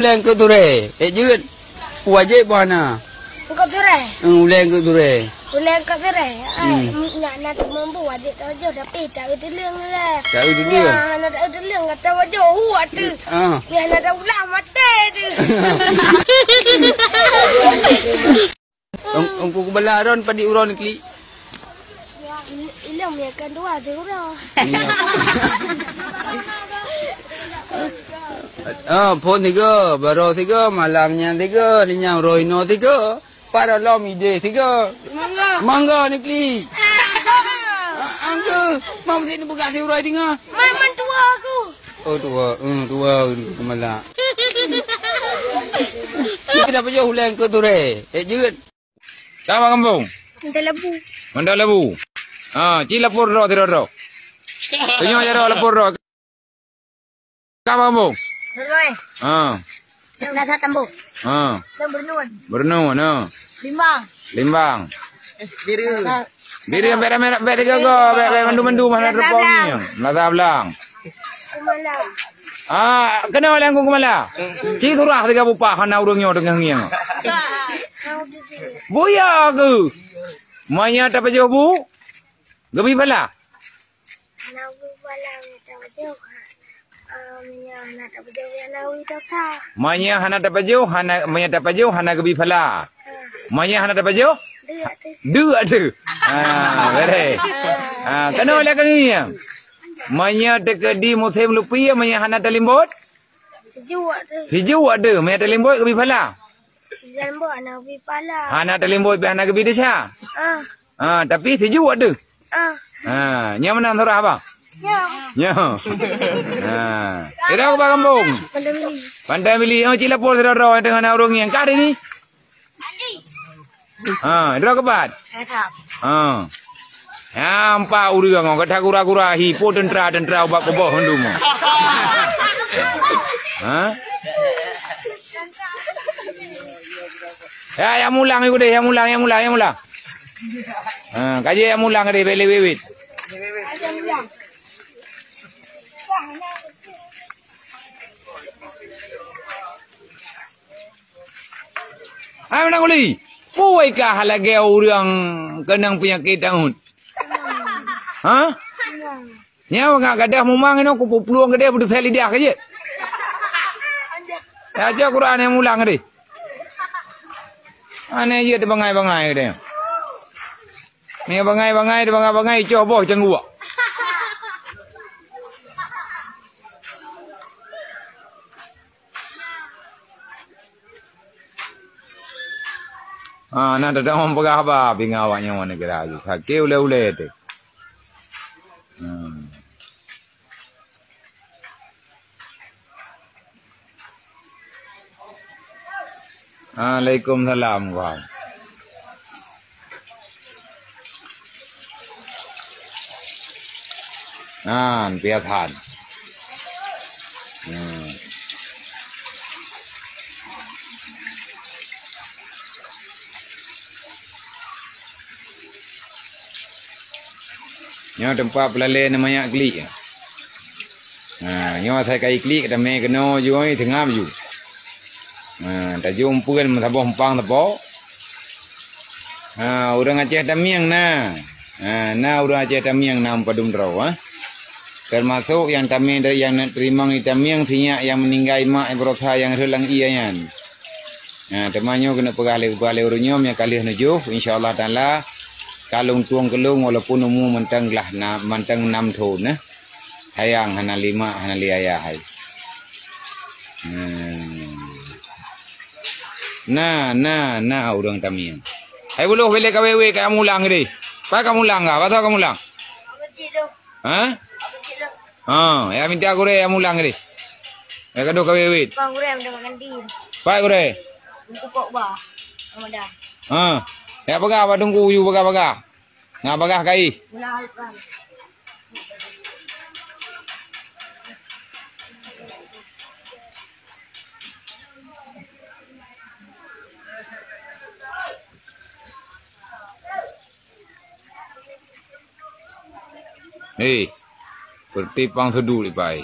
Ulang ke ture? Jut. Wajib mana? Kau ture? Ulang ke ture? Ulang ke ture? Nak mampu wajib tahu je tapi tak ada leng lah. Tak ada leng. Nak ada leng kata wajib huat tu. Ya nak ada ulang mati tu. Ongko kebalaron pada uron klik. Ilang ni akan dua tu uron. Phone 3, baru 3, malamnya 3, linyang roino 3, para lom ide 3. Mangga ni klik. Angka, mau sini buka si urai tengah. Man tua aku. Oh tua kemalak. Kenapa jauh ulang ke ture? Jut. Kamu kampung? Mandal Lebu. Cila lapor ro tiro ro. Tunyo jaro lapor ro. Kamu kampung? Beroy. Nak tak tambu. Bernun. Limbang. Biru yang merah beda jago, beda mandu mana terponi. Mata belang. Kumala. Kenapa yang kumala? Cik turah tiga bupa hana urungnya dengan ngiang. Buya ke? Maya tak pajau bu? Gabi bala? Maya hana tak pajau, maya tak pajau, hana gabi bala. Maya hana tak pajau? Dua tu. Betul. Kenapa yang ngiang? Maya tekadi musim lupi, maya hana talimbot? Hijau ada, maya talimbot gabi bala. Talimbot hana gabi bala. Hana talimbot hana gabi desa. Tapi hijau ada. Nya mana thora apa? Nya. Ira ke kampung? Pandai beli. Cik lapor ro dengan orang yang kade ni. Ira ke bat? Ampa urang ngong kata kura-kura hi po dentra ubak koboh hendu mo. Ya mulang iku deh, yang mulang. Kaji yang mulang deh beli bibit. Mana kuli? Puai kah halage urang kenang penyakit angut? Nyawa ngak gadah mumang ini aku peluang gede butuh saya lidah aja. Aja Quran yang mulang deh. Aneh aja bangai deh. Ni bangai coba cenggu. Nak ada orang pegah apa pingawanya mana kira lagi. Sakit ule tu. Waalaikumsalam kawan. Piatan. Nyo tempat pelale namanya klik. Nyo saya kai klik kita me keno joi tengah ju. Ta jumpuan mataboh empang tapo. Urang Aceh tamiang na. Urang Aceh tamiang na padum draw termasuk yang tami dari yang nak terima tamiang tinyak yang meninggal mak berosa yang hilang ianya. Temannya kena pegale urunyo yang kali nuju insyaallah taala kalung tuang kelung walaupun umum mentang lah mentang 6 tahun hayang hana 5 hana liaya hai. Nah urang tamiang. Hai buluh bele kawewe ka mulang deh. Pa kamu lang ka? Bato kamu lang? Ya minta aku re mulang deh. Ya kado kawewe. Bang ure am makan di. Pa ure. Untuk kok ba. Ramadan. Ya bagah apa tunggu you bagah. Ngah bagah kai. Seperti pang seduh lipai.